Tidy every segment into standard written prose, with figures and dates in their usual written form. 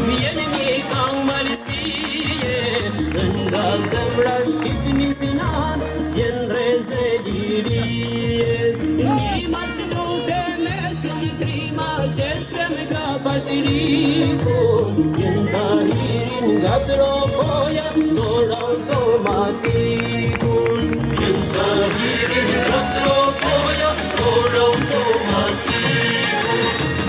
Jeni një kam malësie, nga zemra shqipni sinan, jenë reze lirie. Një marë të me shëllëtrima, qeshem ka pashtiriku, jenë të hirin nga tropoja, dor automatiku. Jenë të hirin nga tropoja, dor automatiku.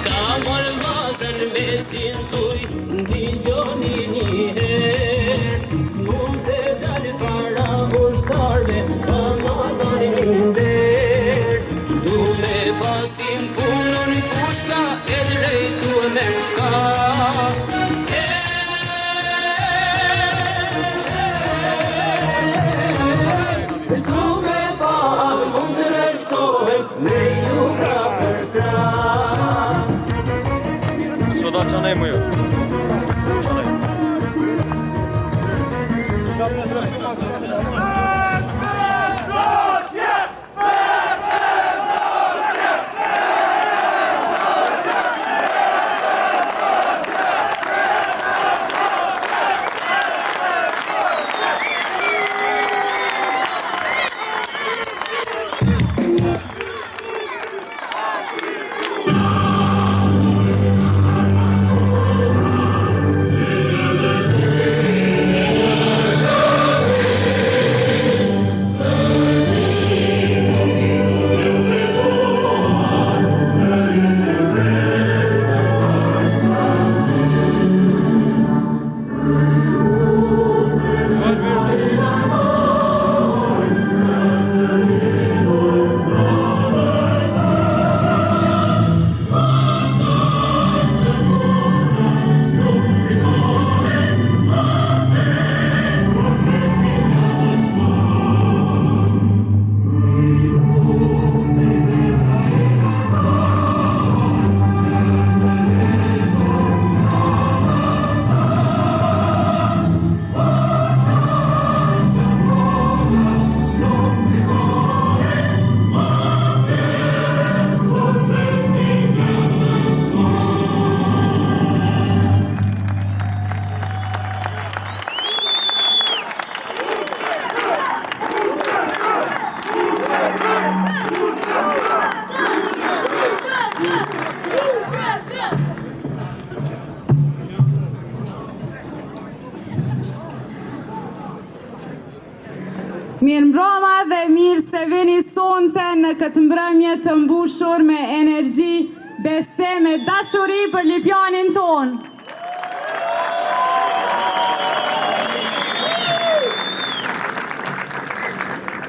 Ka morë vazën me sintuj, ndigjoni një herë, s'mund të dalë para ushtarve, pa ma doni ndërë. Du me pasim punën pushka, e drejtu me shka. Du me pas mund të reshtohem, me ju ka për krah. Sot çanemo jo. Mirë mbroma dhe mirë se vini sonte në këtë mbrëmje të mbushur me energji, besim e dashuri për Lipjanin ton.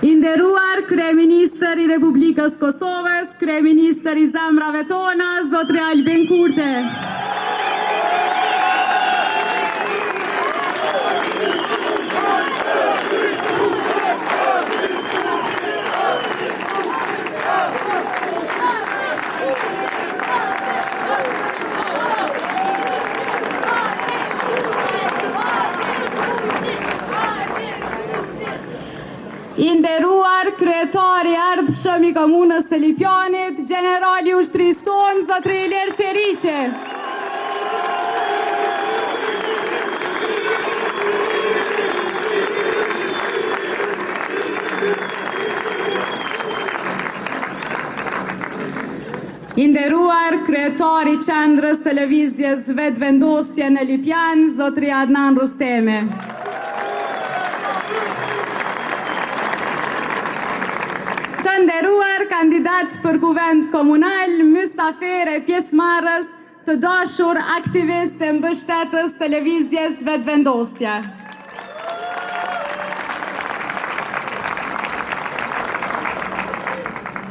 I nderuar Kryeministër i Republikës Kosovës, Kryeministër i zemrave tona, Zotri Albin Kurti. I nderuar kryetari ardhshëm i komunës së Lipjanit, generali ushtrisë son, Zotri Ilir Qeriqi. I nderuar kryetari i qendrës së lëvizjes vetëvendosje në Lipjan, Zotri Adnan Rustemi. Të nderuar kandidat për kuvend komunal, mysafir e pjesëmarrës, të dashur aktivist e mbështetës të lëvizjes vetëvendosje.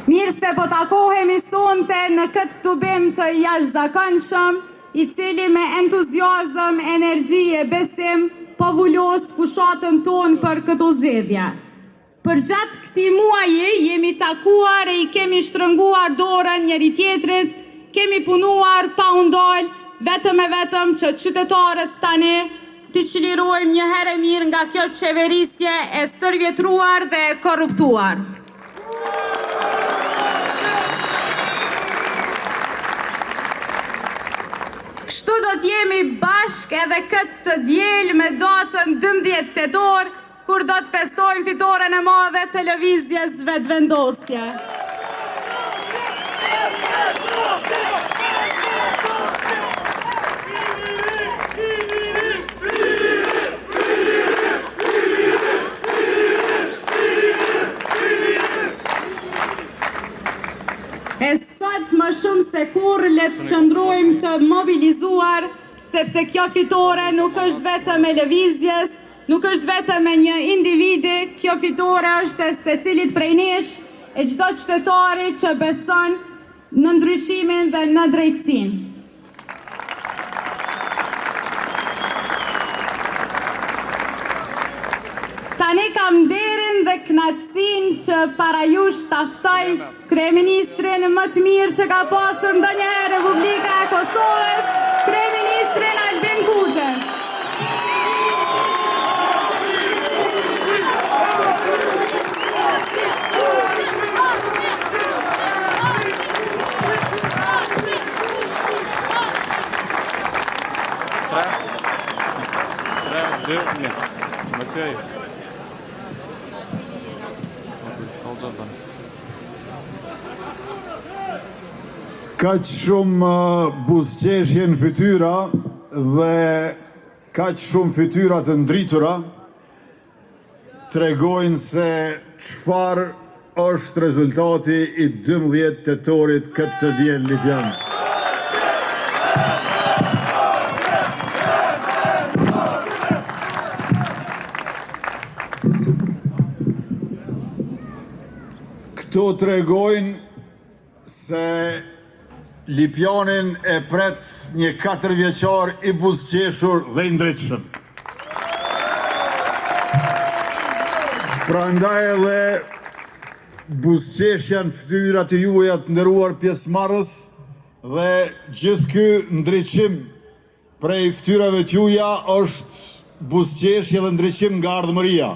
Mirë se po takohemi sonte në këtë tubim të jashtëzakonshëm, i cili me entuziazëm, energji e besim po vullos fushatën tonë për këtë zgjedhje. Për gjatë këtij muaji jemi takuar e i kemi shtrënguar dorën njëri tjetrit, kemi punuar pa u ndal, vetëm e vetëm që qytetarët tani t'i çlirojmë një herë mirë nga kjo qeverisje e stërvjetruar dhe korruptuar. Kështu do t'jemi bashk edhe këtë të diel me datën 12 tetor, kur do të festojmë fitoren e madhe të lëvizjes vetëvendosje. E sot më shumë se kur le të qëndrojmë të mobilizuar, sepse kjo fitore nuk është vetëm e lëvizjes, nuk është vetëm e një individi, kjo fitore është e secilit prej nesh, e çdo qytetari që beson në ndryshimin dhe në drejtësinë. Tani kam nderin dhe kënaqësinë që para jush taftoj kryeministrin më të mirë që ka pasur ndonjëherë Republika e Kosovës, kryeministrin Albin Kurti. Kaq shumë buzëqeshje në fytyra dhe kaq shumë fytyra të ndritura tregojnë se çfarë është rezultati i 12 tetorit këtë të diel lipjan. Këto tregojnë se Lipjanin e pret një 4 vjeqar i buzëqeshur dhe i ndritshëm. Prandaj edhe buzëqeshja në fytyrat e juaja të nderuar pjesëmarrës dhe gjithë ky ndriçim prej fytyrave të juaja është buzëqeshje dhe ndriçim nga ardhmëria.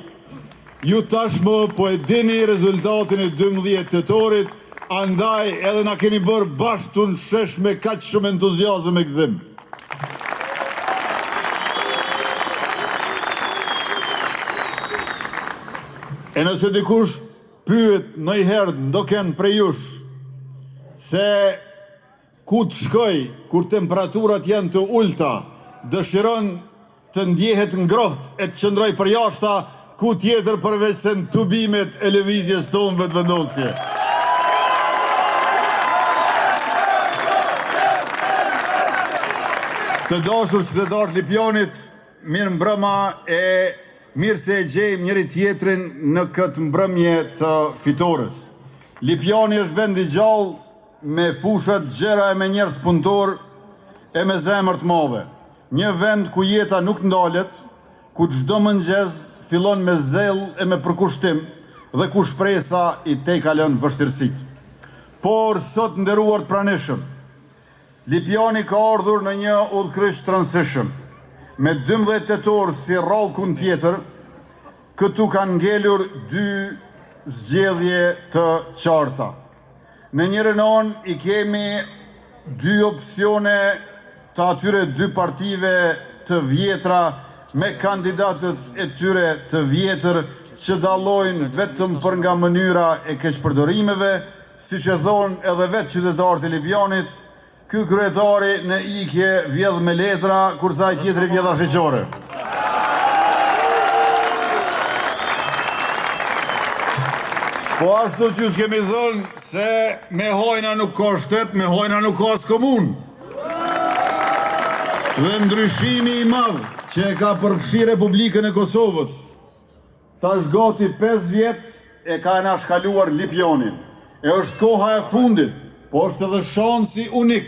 Ju tashmë po e dini rezultatin e 12 tetorit, andaj edhe na keni bërë bashkë të nshesh me kaq shumë entuziazëm e gëzim. E nëse dikush pyet ndonjëherë ndoken prej jush se ku të shkoj kur temperaturat janë të ulta, dëshiron të ndjehet ngrohtë e të qëndroj përjashta, ku tjetër përveç se në tubimet e lëvizjes tonë vetëvendosje. Të dashur qytetarët Lipjanit, mirë mbrëma e mirë se e gjejmë njëri tjetrin në këtë mbrëmje të fitores. Lipjani është vend i gjallë me fushat gjera e me njerëz punëtor e me zemër të madhe. Një vend ku jeta nuk ndalet, ku çdo mëngjes fillon me zell e me përkushtim dhe ku shpresa i tej kalon vështirësitë. Por sot nderuar të pranishëm, Lipjani ka ardhur në një udhkryq transition. Me 12 tetor si rallkun tjetër, këtu kanë ngelur 2 zgjedhje të qarta. Në njërin anë i kemi 2 opsione të atyre 2 partive të vjetra me kandidatët e tyre të vjetër që dallojnë vetëm për nga mënyra e keqpërdorimeve, siç e thonë edhe vetë qytetarët e Lipjanit, ky kryetari në ikje vjedh me letra, kurse ai tjetri vjedh asheqore. Po ashtu që kemi thënë se me hojna nuk ka shtet, me hojna nuk ka as komunë. Dhe ndryshimi i madh që e ka përfshi Republikën e Kosovës, tash gati 5 vjet e ka anashkaluar Lipjanin. E është koha e fundit, po është edhe shansi unik,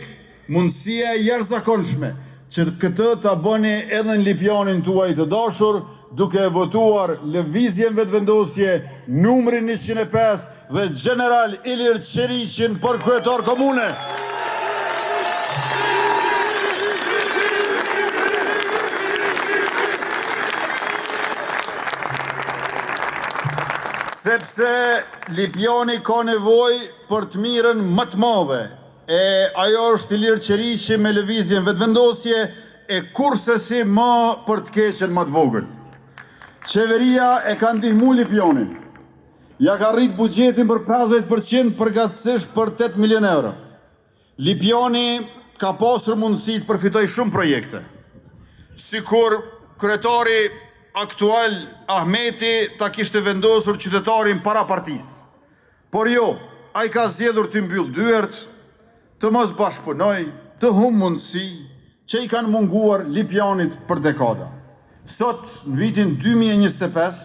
mundësia e jashtëzakonshme që këtë ta bëni edhe në Lipjanin tuaj të dashur, duke votuar lëvizjen vetëvendosje numrin 105 dhe General Ilir Qeriqin për kryetar komune. Sepse Lipjani ka nevojë për të mirën më të madhe ajo është Ilir Qeriqi me lëvizjen vetëvendosje e kurse si më për të keqen më të vogël. Qeveria e ka ndihmu Lipjonin. Ja ka rrit buxhetin për 50% përgjithsisht për 8 milion euro. Lipjoni ka pasur mundësi të përfitoj shumë projekte. Sikur kryetari aktual Ahmeti ta kishte vendosur qytetarin para partisë. Por jo, ai ka zgjedhur të mbyll dyert, të mos bashkëpunoj, të humbë mundësi që i kanë munguar Lipjonit për dekada. Sot, në vitin 2025,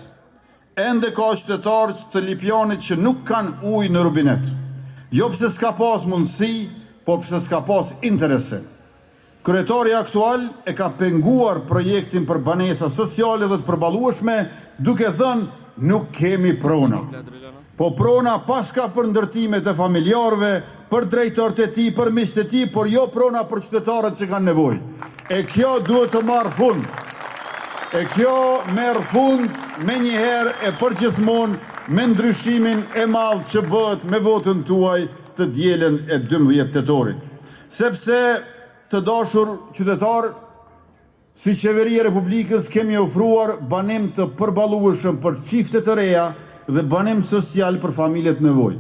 ende ka qytetarë të Lipjonit që nuk kanë ujë në rubinet. Jo pse s'ka pas mundësi, po pse s'ka pas interesim. Kryetari aktual e ka penguar projektin për banesa sociale dhe të përballueshme, duke thënë nuk kemi prona. Po prona paska për ndërtimet e familjarëve, për drejtorët e tij, për miqtë e tij, por jo prona për qytetarët që kanë nevojë. E kjo duhet të marrë fund. E kjo merr fund me njëherë e përgjithmonë me ndryshimin e madh që bëhet me votën tuaj të dielën e 12 tetorit. Sepse të dashur qytetar, si qeveria e Republikës kemi ofruar banim të përballueshëm për çifte të reja dhe banim social për familjet nevojë.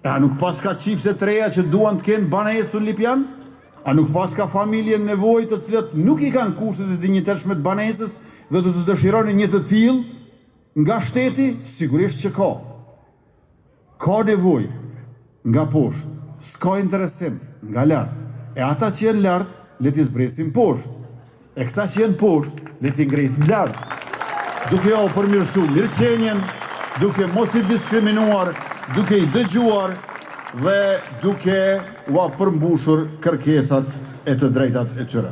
A nuk pas ka çifte të reja që duan të kenë banesë në Lipjan? A nuk pas ka familje nevojë të cilët nuk i kanë kushtet e dinjitetshme të banesës dhe do të dëshironin një të tillë nga shteti? Sigurisht që ka. Ka nevojë nga poshtë, s'ka interesim nga lart. E ata që janë lart, le t'i zbresim poshtë. E këta që janë poshtë, le t'i ngresim lart. Duke u përmirësuar mirëqenien, duke mos i diskriminuar, duke i dëgjuar dhe duke u përmbushur kërkesat e të drejtat e tyre.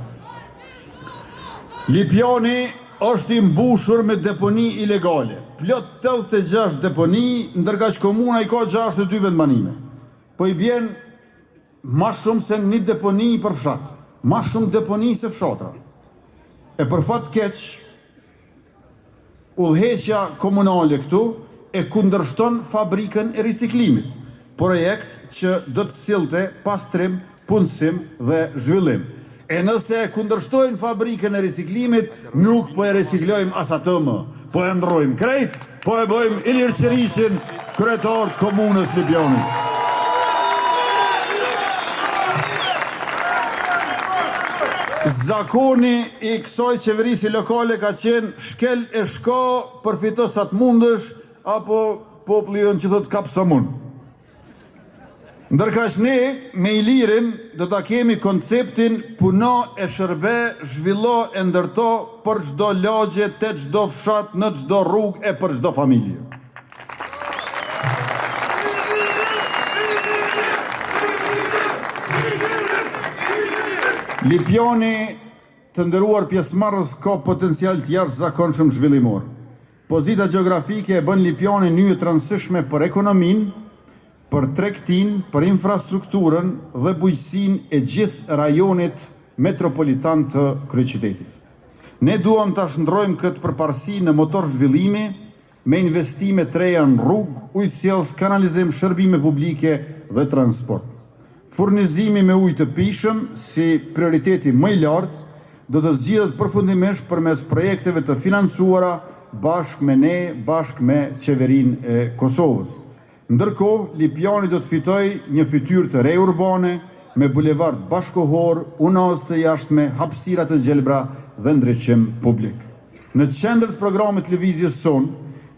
Lipjani është i mbushur me deponi ilegale. Plot 86 deponi, ndërka që komuna i ka 62 vendbanime. Po i bjen ma shumë se një deponi për fshat. Ma shumë deponi se fshatra. E për fat keq, udhëheqja komunale këtu e kundërshton fabrikën e riciklimit. Projekt që do të sillte pastrim, punësim dhe zhvillim. E nëse e kundërshtojnë fabrikën e riciklimit, nuk po e riciklojmë as atë më. Po e ndrojmë krejt, po e bëjmë Ilir Qeriqin kryetar të komunës Lipjonit. Zakoni i kësaj qeverisi lokale ka qenë shkel e shko, përfito sa të mundësh, apo populli jonë që thot kap sa mund. Ndërka që ne me Ilirin do ta kemi konceptin puno e shërbe, zhvillo e ndërto për çdo lagje, te çdo fshat, në çdo rrugë e për çdo familje. Lipjani, të nderuar pjesëmarrës, ka potencial të jashtëzakonshëm zhvillimor. Pozita gjeografike e bën Lipjanin një të rëndësishme për ekonominë, për tregtinë, për infrastrukturën dhe bujqësinë e gjithë rajonit metropolitan të kryeqytetit. Ne duam ta shndrojmë këtë përparësi në motor zhvillimi me investime të reja në rrugë, ujësjellës, kanalizim, shërbime publike dhe transport. Furnizimi me ujë të pijshëm si prioriteti më i lartë do të zgjidhet përfundimisht përmes projekteve të financuara bashkë me ne, bashkë me qeverinë e Kosovës. Ndërkohë, Lipjani do të fitojë një fytyrë të re urbane me bulevard bashkohor, unazë të jashtme, hapësira të gjelbra dhe ndriçim publik. Në qendër të programit lëvizjes son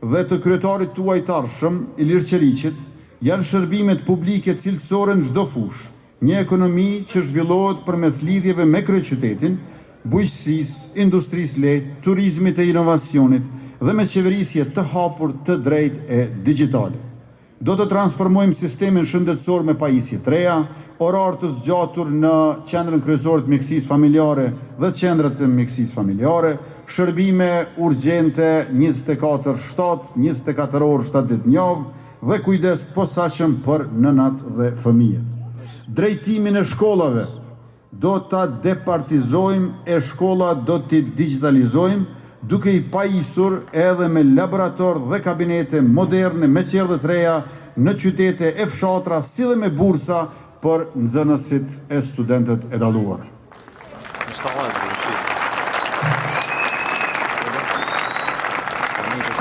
dhe të kryetarit tuaj të ardhshëm, Ilir Qeriqit, janë shërbimet publike cilësore në çdo fushë, një ekonomi që zhvillohet përmes lidhjeve me kryeqytetin, bujqësisë, industrisë lehtë, turizmit e inovacionit dhe me qeverisje të hapur, të drejtë e digjitale. Do të transformojmë sistemin shëndetësor me pajisje të reja, orar të zgjatur në qendrën kryesore të mjekësisë familjare dhe qendrat të mjekësisë familjare, shërbime urgjente 24/7, 24 orë 7 ditë javë dhe kujdes posaçëm për nënat dhe fëmijët. Drejtimin e shkollave do ta departizojmë e shkolla do t'i digitalizojmë, duke i pajisur edhe me laborator dhe kabinete moderne me qerdhe të reja në qytete e fshatra, si dhe me bursa për nxënësit e studentët e dalluar.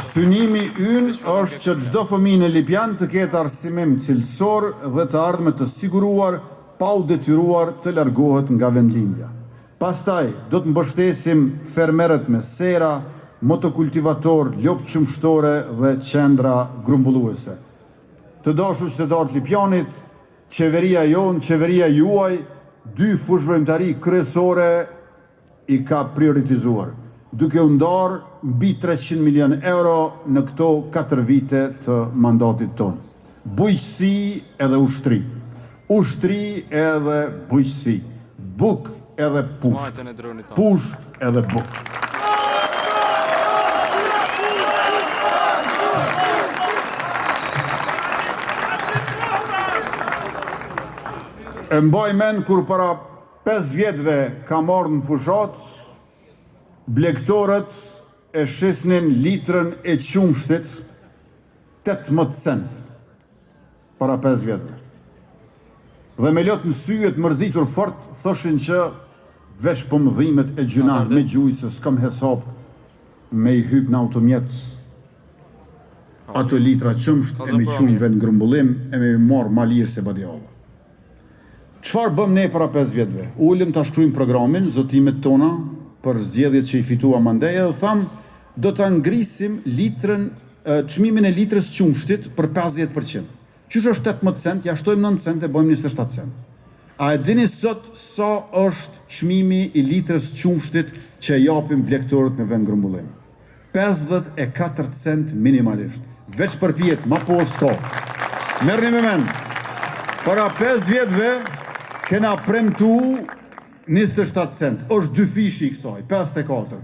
Synimi ynë është që çdo fëmijë në Lipjan të ketë arsimim cilësor dhe të ardhme të siguruar, pa u detyruar të largohet nga vendlindja. Pastaj, do të mbështesim fermerët me sera, motokultivator, lopë qumshtore dhe qendra grumbulluese. Të dashur qytetarët Lipjanit, qeveria jonë, qeveria juaj, 2 fushvërimtari kryesore i ka prioritizuar, duke u ndarë mbi 300 milion euro në këto 4 vite të mandatit tonë. Bujqësi edhe ushtri, ushtri edhe bujqësi, buk edhe pushk, pushk edhe buk. E mbaj men kur para 5 vjetëve ka marrë në fushat, blegtorët e shisnin litrën e qumshtit 18 cent para 5 vjetëve. Dhe me lot në syjet mërzitur fort, thoshin që veç pëmdhimet e gjuna me gjuj se s'kam hesap me i hyp në automjet ato litra qumsht e me qumjve në grëmbullim e me marrë malirë se badjava. Çfarë bëm ne para 5 vjetëve? Ullëm ta shkruajmë programin, zotimet tona për zgjedhjet që i fitua mandej dhe thamë do ta ngrisim çmimin e litrës qumshtit për 50%. Qysh është 18 cent, ja shtojmë 9 cent e bëjmë 27 cent. A e dini sot sa është çmimi i litrës qumshtit që japim blegtorët në vend grumbullim? 54 cent minimalisht. Veç për pjetë, ma po s'ka. Merrni me mend. Para 5 vjetëve kena premtu 27 cent, është 2 fishi i kësaj, 54.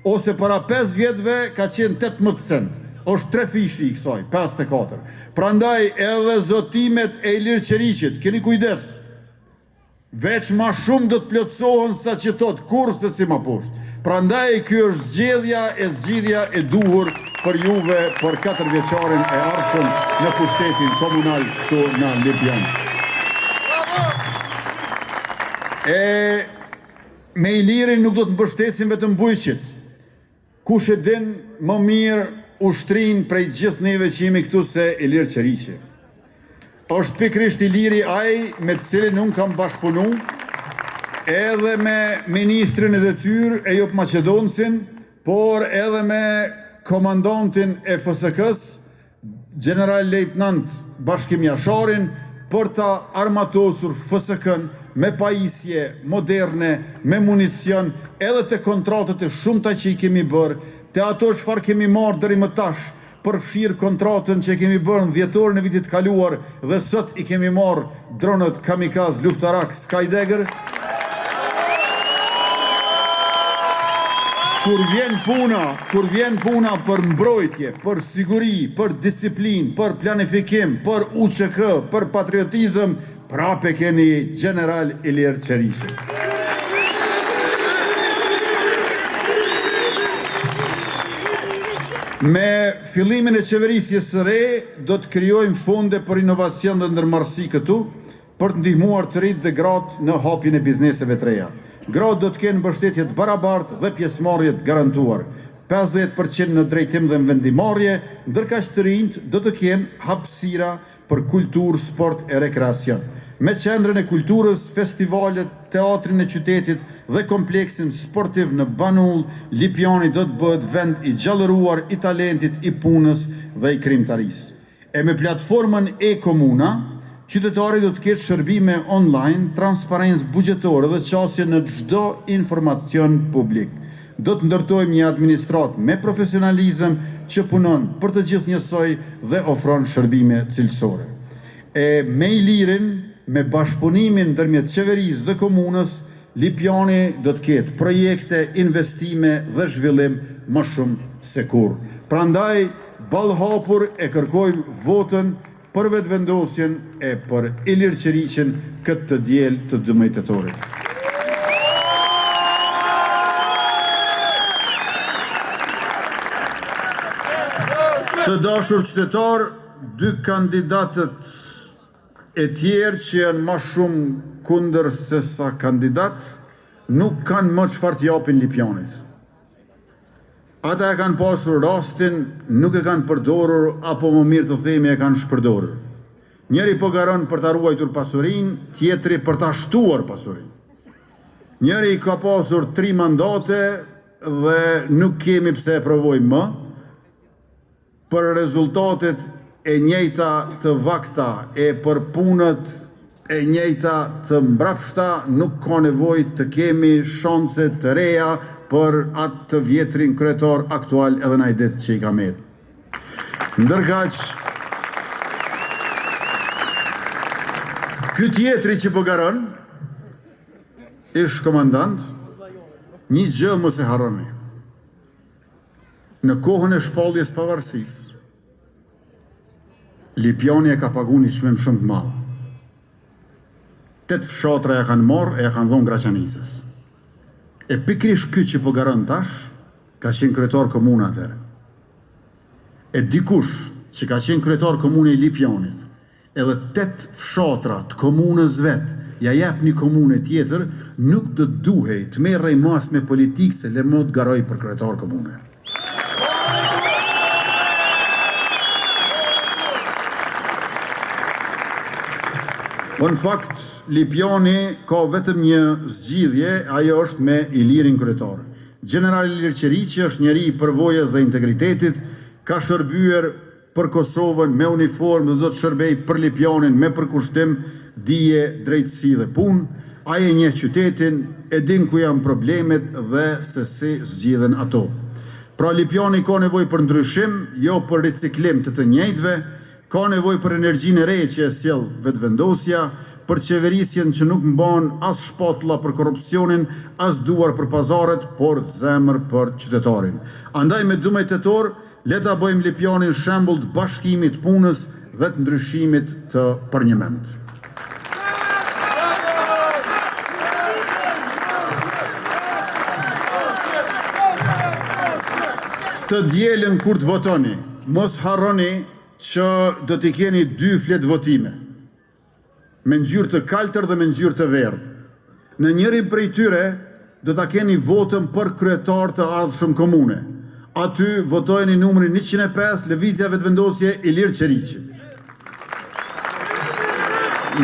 Ose para 5 vjetëve ka qenë 18 cent, është 3 fishi i kësaj, 54. Prandaj edhe zotimet e Ilir Qeriqit, keni kujdes, veç ma shumë do të plotësohen sa që thot, kurse si ma poshtë. Prandaj kjo është zgjedhja e duhur për juve për 4 vjeçarin e ardhshëm në pushtetin komunal këtu në Lipjan. Me Ilirin nuk do të mbështesim vetëm bujqit. Kush e din më mirë ushtrin prej gjithë neve që jemi këtu se Ilir Qeriqi. Është pikrisht Iliri ai me të cilin unë kam bashkëpunu, edhe me ministrin e detyrë e Jop Maqedonsin, por edhe me komandantin e FSK-s, general lejtnant Bashkim Jasharin, për ta armatosur FSK-n me pajisje moderne, me municion, edhe të kontratët e shumëta që i kemi bërë, të ato çfarë kemi marrë deri më tash, përfshirë kontratën që kemi bërë në dhjetorën e vitit kaluar dhe sot i kemi marrë dronët kamikaz luftarak Skydagger. Kur vjen puna për mbrojtje, për siguri, për disiplin, për planifikim, për UÇK, për patriotizëm, prape keni General Ilir Qeriqi. Me fillimin e qeverisjes së re, do të krijojmë fonde për inovacion dhe ndërmarrësi këtu, për të ndihmuar të rinjt dhe gratë në hapjen e bizneseve të reja. Gratë do të kenë mbështetje të barabartë dhe pjesëmarrje të garantuar, 50% në drejtim dhe në vendimarrje, ndërkaq të rinjt do të kenë hapësira për kulturë, sport e rekreacion. Me qendrën e kulturës, festivalet, teatrin e qytetit dhe kompleksin sportiv në Banull, Lipjani do të bëhet vend i gjallëruar i talentit, i punës dhe i krijimtarisë. E me platformën e-komuna, qytetari do të ketë shërbime online, transparencë buxhetore dhe qasje në çdo informacion publik. Do të ndërtojmë një administratë me profesionalizëm që punon për të gjithë njësoj dhe ofron shërbime cilësore. Me Ilirin, me bashkëpunimin ndërmjet qeverisë dhe komunës, Lipjani do të ketë projekte, investime dhe zhvillim më shumë se kurrë. Prandaj, ballhapur e kërkojmë votën për vetëvendosjen e për Ilir Qeriqin këtë të diel të 12 tetorit. Të dashur qytetar, 2 kandidatët e tjerë që janë ma shumë kundër se sa kandidat, nuk kanë më çfarë t'japin Lipjanit. Ata e kanë pasur rastin, nuk e kanë përdorur, apo më mirë të themi e kanë shpërdorur. Njëri po garon për ta ruajtur pasurinë, tjetri për ta shtuar pasurinë. Njëri ka pasur 3 mandate dhe nuk kemi pse e provojmë më, për rezultatet e njëjta të vakta e për punët e njëjta të mbrapshta nuk ka nevojë të kemi shanse të reja për atë të vjetrin kryetar aktual edhe në ditë që i ka marrë. Ndërkaq, ky tjetri që po garon, ish komandant, një gjë mos e harroni. Në kohën e shpalljes pavarësisë, Lipjani e ka pagu një çmim shumë të madh. 8 fshatra ja kanë marrë e ja kanë dhënë Graçanicës. E pikrisht ky që po garon tash, ka qenë kryetar komune atëherë. E dikush që ka qenë kryetar komune i Lipjanit, edhe 8 fshatra të komunës vet, ja jep një komune tjetër, nuk do duhej të merrej mas me politikë se le më të garoj për kryetar komune. Po në fakt, Lipjani ka vetëm një zgjidhje, ajo është me Ilirin kryetar. General Ilir Qeriqi është njeri i përvojës dhe integritetit, ka shërbyer për Kosovën me uniformë dhe do të shërbej për Lipjanin me përkushtim, dije, drejtësi dhe punë. Ai e njeh qytetin, e din ku janë problemet dhe se si zgjidhen ato. Pra Lipjani ka nevojë për ndryshim, jo për riciklim të njëjtëve, ka nevojë për energjinë e re që e sjell vetëvendosja, për qeverisjen që nuk mban as shpatulla për korrupsionin, as duar për pazaret, por zemër për qytetarin. Andaj me 12 tetor, le ta bëjmë Lipjanin shembull të bashkimit punës dhe të ndryshimit të përnjëment. Të dielën kur të votoni, mos harroni që do t'i keni 2 fletë votime, me ngjyrë të kaltër dhe me ngjyrë të verdhë. Në njërin prej tyre do t'a keni votën për kryetar të ardhshëm komune. Aty votojeni numrin 105, Lëvizja Vetëvendosje Ilir Qeriqi.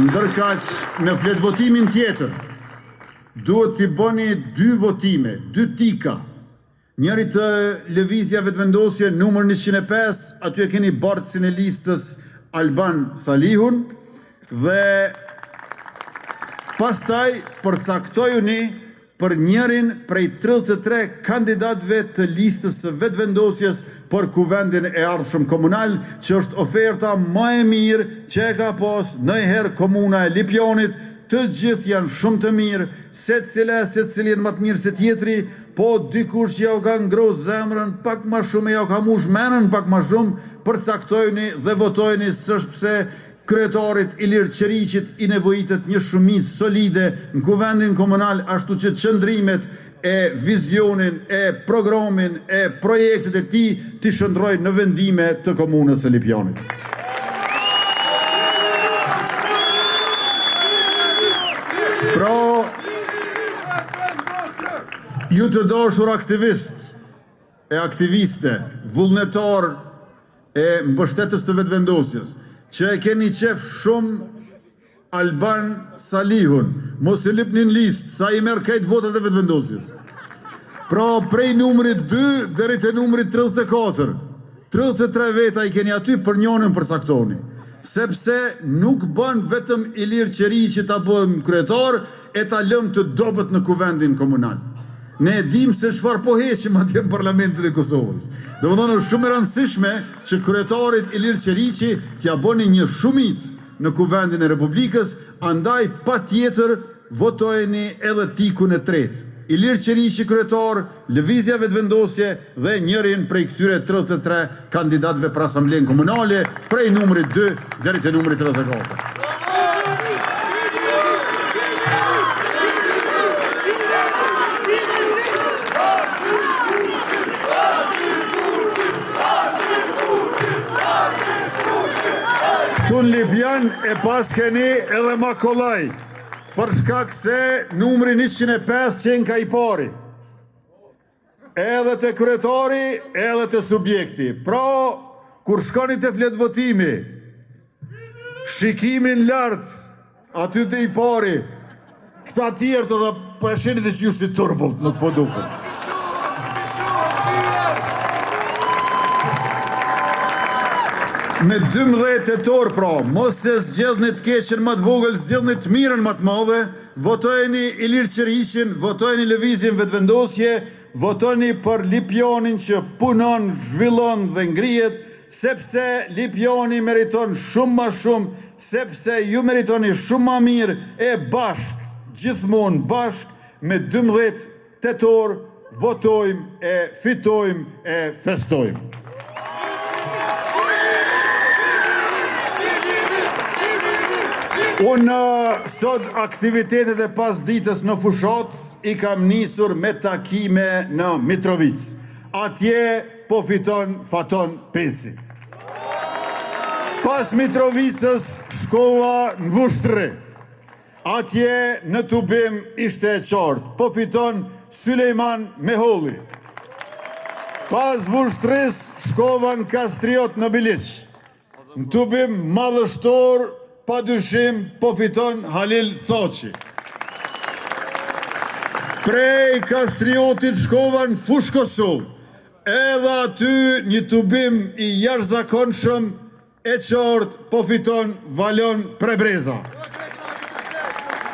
Ndërkaq, në fletë votimin tjetër, duhet t'i bëni 2 votime, 2 tika. Njëri të Lëvizja Vetëvendosje, numër 105, aty e keni bardhësin e listës Alban Salihun, dhe pastaj përcaktojuni për njërin prej 33 kandidatëve të listës së vetëvendosjes për kuvendin e ardhshëm komunal, që është oferta më e mirë që e ka pas ndonjëherë komuna e Lipjanit. Të gjithë janë shumë të mirë, secili më të mirë se tjetri, po dikush ja u ka ngrohtë zemrën pak më shumë, ja u ka mush menën pak më shumë, përcaktojeni dhe votojeni, s'është pse kryetarit Ilir Qeriqit i nevojitet një shumicë solide në kuvendin komunal, ashtu që qëndrimet e vizionin, e programin, e projektet e tij t'i shndrojë në vendime të komunës së Lipjanit. Pra, ju të dashur aktivist e aktiviste, vullnetar e mbështetës të vetëvendosjes, që e keni qef shumë Alban Salihun, mos i lipnin listë, sa i merr krejt votat e vetëvendosjes. Pra, prej numrit 2 deri te numrit 34, 33 veta i keni aty, për njënën përcaktoni. Sepse nuk bën vetëm Ilir Qeriqi ta bëjmë kryetar e ta lëm të dobët në kuvendin komunal. Ne e dim se çfarë po heqim atje në parlamentin e Kosovës. Domethënë është shumë e rëndësishme që kryetarit Ilir Qeriqi t'ia bëni një shumicë në kuvendin e Republikës, andaj patjetër votojeni edhe tikun e tretë. Ilir Qeriqi kryetar, Lëvizja Vetëvendosje dhe njërin prej këtyre 33 kandidatëve për asamblen komunale, prej numrit 2 deri te numri 34. Këtu në Lipjan e pas keni edhe Makollaj, për shkak se numri 105 qenë ka I pari. Edhe të kryetari, edhe të subjekti. Pra, kur shkoni të flet votimi, shikimin lartë, aty të I pari, këta tjertë dhe po e shenit e që ju si turbullt, nuk po duke. Me 12 tetor, pra, mos se zgjedhni të keqen më të vogël, zgjedhni të mirën më të madhe, votojni Ilir Qerishin, votojni Lëvizjen Vetëvendosje, votojni për Lipjanin që punon, zhvillon dhe ngrihet, sepse Lipjani meriton shumë ma shumë, sepse ju meritoni shumë ma mirë e bashk, gjithmonë bashk, me 12 tetor, votojmë e fitojmë e festojmë. Unë sot aktivitetet e pas ditës në fushat I kam nisur me takime në Mitrovic. Atje po fiton Faton Peci. Pas Mitrovicës shkova në Vushtrë. Atje në Tubim ishte e qartë. Po fiton Sulejman Meholli. Pas Vushtrës shkova në Kastriot në Biliq. Në Tubim Madhështor pa dyshim po fiton Halil Thoqi. Prej Kastriotit shkova në Fush Kosovë, edhe aty një tubim I jashtëzakonshëm e qartë po fiton Valon Prebreza.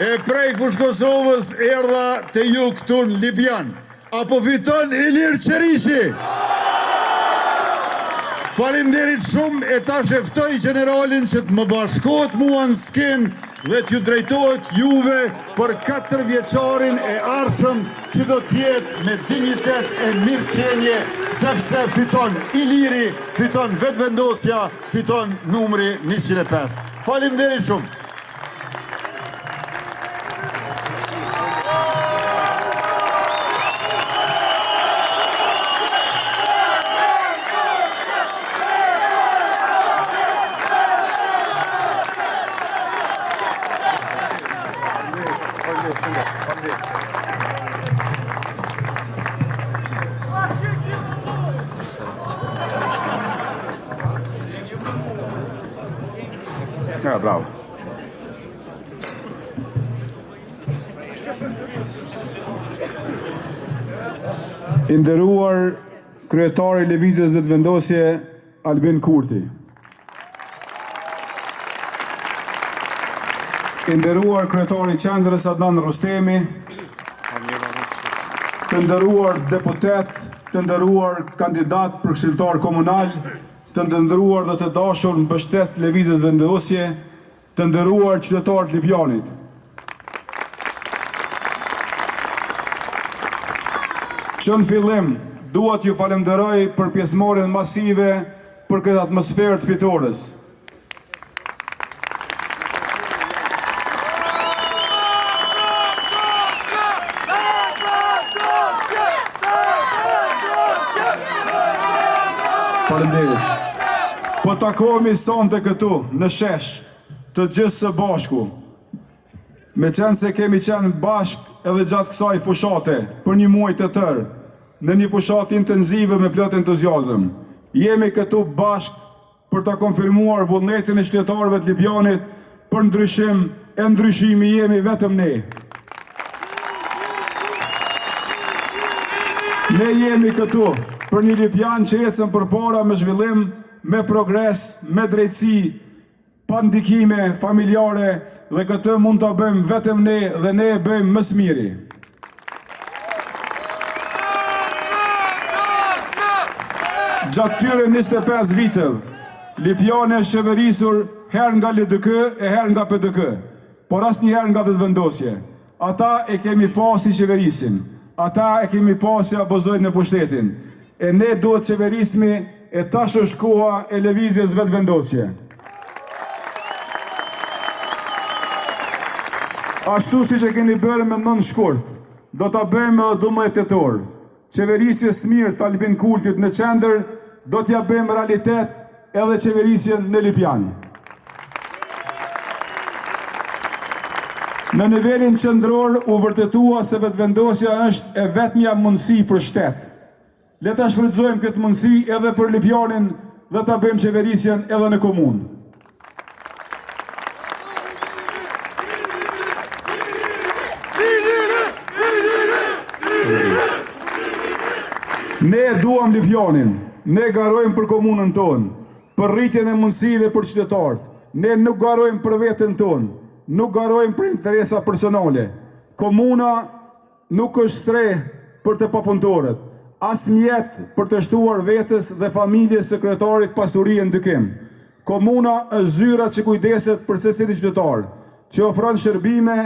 E prej Fush Kosovës erdha te ju këtu në Lipjan, apo fiton Ilir Qerishi. Faleminderit shumë e ta sheftoj generalin që të më bashkohet mua në sken dhe t'ju drejtohet juve për 4 vjeçarin e ardhshëm që do t'jetë me dignitet e mirëqenie, sepse fiton Iliri, fiton Vetëvendosja, fiton numri 105. Faleminderit shumë. Ja, bravo. I nderuar kryetari I Lëvizjes Vetëvendosje Albin Kurti. I nderuar kryetari I qendrës Adnan Rustemi. Të nderuar deputet, të nderuar kandidat për këshilltar komunal, të nderuar dhe të dashur mbështetës të Lëvizjes Vetëvendosje, të nderuar qytetarë të Lipjanit. Që në fillim, dua t'ju falenderoj për pjesëmarrjen masive për këtë atmosferë të fitores. Faleminderit. Po takohemi sonte këtu, në shesh, të gjithë së bashku. Me qenë se kemi qenë bashk edhe gjatë kësaj fushate, për një muaj të tërë, në një fushat intenzive me plot entuziazëm. Jemi këtu bashk për të konfirmuar vullnetin e qytetarëve të Lipjanit, për ndryshim, e ndryshimi jemi vetëm ne. Ne jemi këtu për një Lipjan që ecën përpara me zhvillim, me progres, me drejtësi, pa ndikime familjare, dhe këtë mund të bëjmë vetëm ne dhe ne e bëjmë më së miri. Gjatë tyre 25 viteve, Lipjani është qeverisur herë nga LDK e herë nga PDK, por asnjëherë nga Vetëvendosje. Ata e kemi pasi qeverisin, ata e kemi pasi abozojnë në pushtetin, e ne duhet qeverismi e tash është koha e lëvizjes Vetëvendosje. Ashtu si që keni bërë me 9 shkurt, do të bëjmë 12 tetor. Qeverisjes mirë të Albin Kurtit në qendër, do t'ja bëjmë realitet edhe qeverisjen në Lipjan. Në nivelin qendror u vërtetua se vetëvendosja është e vetmja mundësi për shtet. Le ta shfrytëzojmë këtë mundësi edhe për Lipjanin dhe ta bëjmë qeverisjen edhe në komunë. Ne duam Lipjanin, ne garojmë për komunën tonë, për rritjen e mundësive për qytetarët. Ne nuk garojmë për veten tonë, nuk garojmë për interesa personale. Komuna nuk është stre për të papunëtorët, as mjet për të shtuar vetes dhe familjes së kryetarit pasuri e ndykim. Komuna është zyra që kujdeset për secili qytetar, që ofron shërbime,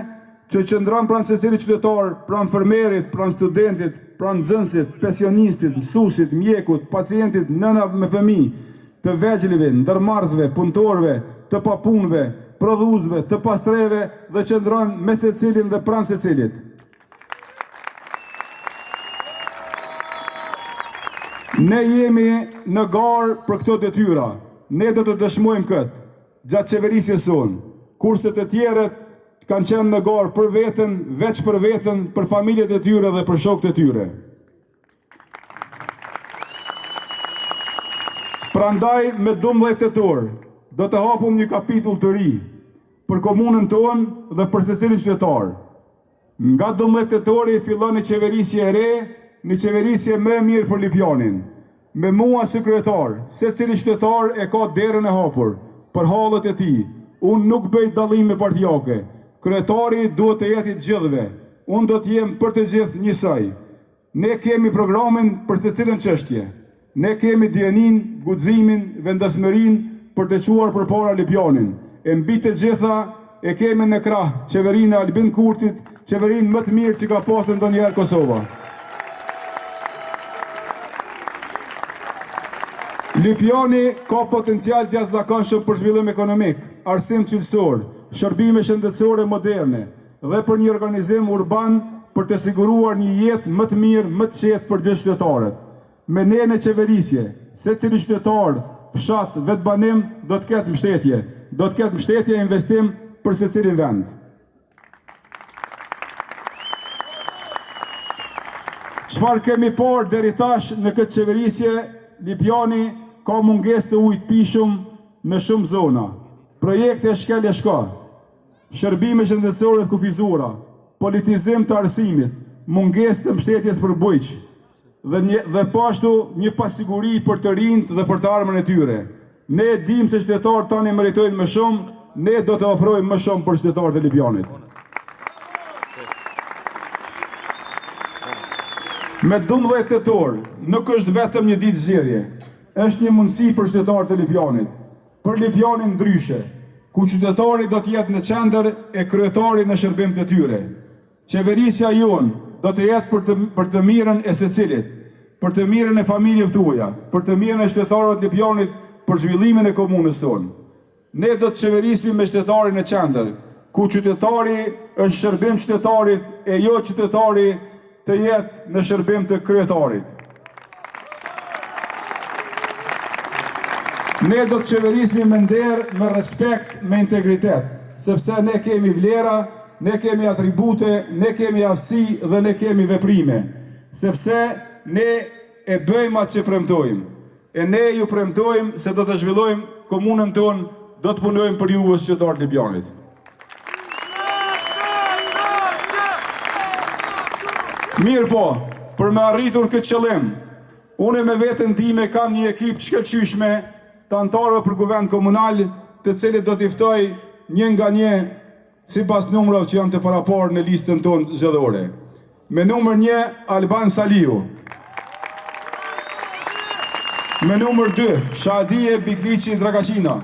që qëndron pranë secilit qytetar, pranë fermerit, pranë studentit, pranë nxënësit, pensionistit, mësuesit, mjekut, pacientit, nëna me fëmijë, të vegjëlive, ndërmarrësve, punëtorëve, të papunëve, prodhuesve, të pastreve dhe qëndron me secilin dhe pranë secilit. Ne jemi në garë për këto detyra. Ne do të dëshmojmë këtë gjatë qeverisjes sonë, kurse të tjerët kanë qenë në garë për veten, veç për veten, për familjet e tyre dhe për shokët e tyre. Prandaj me 12 tetor do të hapum një kapitull të ri për komunën tonë dhe për secilin qytetar. Nga 12 tetori fillon një qeverisje e re, një qeverisje më e mirë për Lipjanin. Me mua si kryetar, secili qytetar e ka derën e hapur për hallet e tij. Unë nuk bëj dallime partijake. Kryetari duhet të jetë i gjithëve. Unë do të jem për të gjithë njësoj. Ne kemi programin për secilën çështje. Ne kemi dienin, guximin, vendosmërinë për të çuar përpara Lipjanin. E mbi të gjitha e kemi në krah qeverinë e Albin Kurtit, qeverinë më të mirë që ka pasur ndonjëherë Kosova. Lipjani ka potencial të jashtëzakonshëm për zhvillim ekonomik, arsim cilësor, shërbime shëndetësore moderne dhe për një organizim urban për të siguruar një jetë më të mirë, më të qetë për gjithë qytetarët. Me ne në qeverisje, secili qytetar, fshat, vetbanim do të ketë mbështetje, do të ketë mbështetje e investim për secilin vend. Çfarë kemi parë deri tash në këtë qeverisje? Lipjani ka mungesë të ujit pishum në shumë zona. Projekte shkelje shka, shërbime shëndetësore të kufizura, politizim të arsimit, mungesë të mbështetjes për bujq, dhe pashtu një pasiguri për të rinjt dhe për të armën e tyre. Ne dim se qytetarët tani meritojnë më shumë, ne do të ofrojmë më shumë për qytetarët e Lipjanit. Me 12 tetor nuk është vetëm një ditë zgjedhje, është një mundësi për qytetarët e Lipjanit, për Lipjanin ndryshe, ku qytetari do të jetë në qendër e kryetari në shërbim të tyre. Qeverisja jonë do të jetë për të mirën e secilit, për të mirën e familjeve tuaja, për të mirën e qytetarëve të Lipjanit, për zhvillimin e komunës sonë. Ne do të qeverismi me qytetarin në qendër, ku qytetari është shërbim qytetarit e jo qytetari të jetë në shërbim të kryetarit. Ne do të qeverismi me nder, me respekt, me integritet, sepse ne kemi vlera, ne kemi atribute, ne kemi aftësi dhe ne kemi veprime, sepse ne e bëjmë atë që premtojmë, e ne ju premtojmë se do të zhvillojmë komunën tonë, do të punojmë për juve qytetarët e Lipjanit. Mirë po, për me arritur këtë qëllim, une me vetën time kam një ekip shkëlqyshme të antarëve për kuvend komunal, të cilit do t'i ftoj një nga një sipas numrave që janë të paraparë në listën tonë zgjedhore. Me numër 1 Alban Saliu. Me numër 2 Shadije Bikliqi Dragaqina.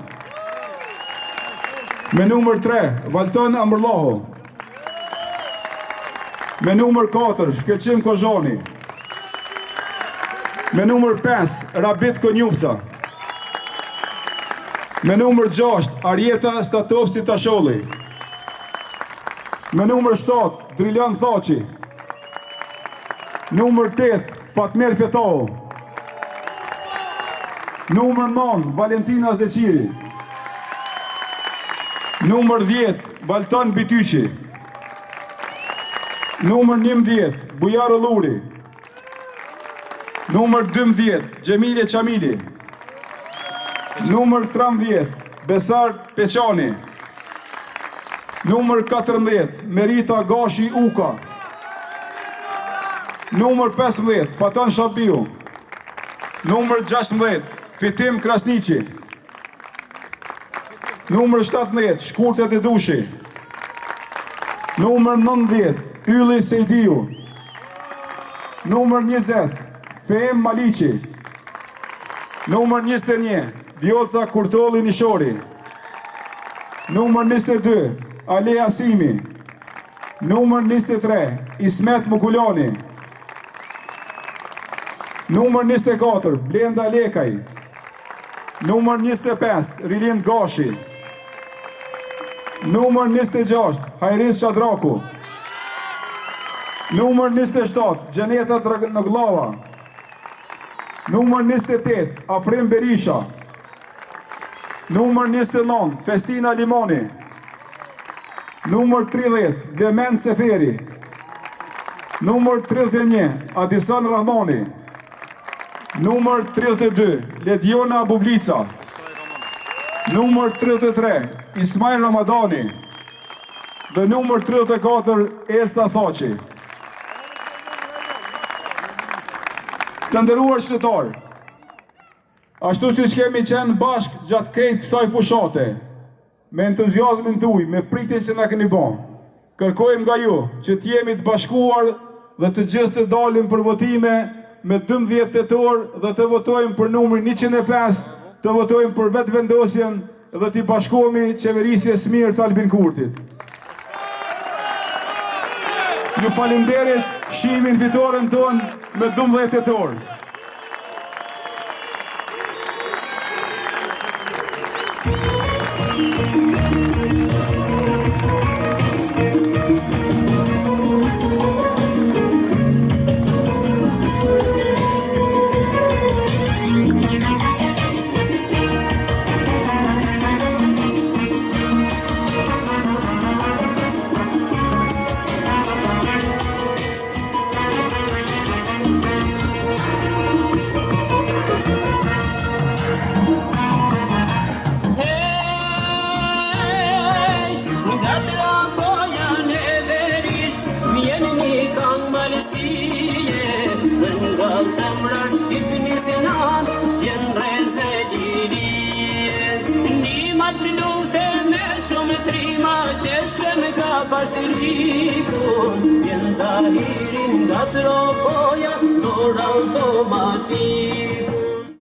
Me numër 3 Valton Amërlloho. Me numër 4 Shkëlqim Kozhoni. Me numër 5 Rabit Konjupsa. Me numër 6 Arjeta Statovsi Tasholli. Me numër 7 Driljan Thaçi. Numër 8 Fatmer Fetau. Numër 9 Valentina Zdeqiri. Numër 10 Valton Bityqi. Numër 11, Bujarë Luri. Numër 12, Gjemile Qamili. Numër 13, Besar Peqani. Numër 14, Merita Gashi Uka. Numër 15, Fatan Shabiu. Numër 16, Fitim Krasniqi. Numër 17, Shkurtet e Dushi. Numër 19, Ylli Sejdiu. Numër 20, Fehem Maliqi. Numër 21, Vjoca Kurtolli Nishori. Numër 22, Ale Asimi. Numër 23, Ismet Mukuloni. Numër 24, Blenda Lekaj. Numër 25, Rilin Gashi. Numër 26, Hajris Shadraku. Numër 27, Gjeneta Dragoglova. Numër 28, Afrim Berisha. Numër 29, Festina Limoni. Numër 30, Demen Seferi. Numër 31, Adison Rahmoni. Numër 32, Lediona Bublica. Numër 33, Ismail Ramadani. Dhe numër 34, Elsa Thaçi. Të nderuar qytetarë, ashtu si që kemi qenë bashkë gjatë krejt kësaj fushate, me entuziazmin tuaj, me pritin që na keni bën, kërkojmë nga ju që të jemi të bashkuar dhe të gjithë të dalim për votime me 12 tetor dhe të votojmë për numrin 105, të votojmë për vetëvendosjen dhe të bashkohemi qeverisjes mirë të Albin Kurtit. Ju falimderit, shimin fitoren tonë me 12 tetor. Yen dahirin gatro koya dor automatik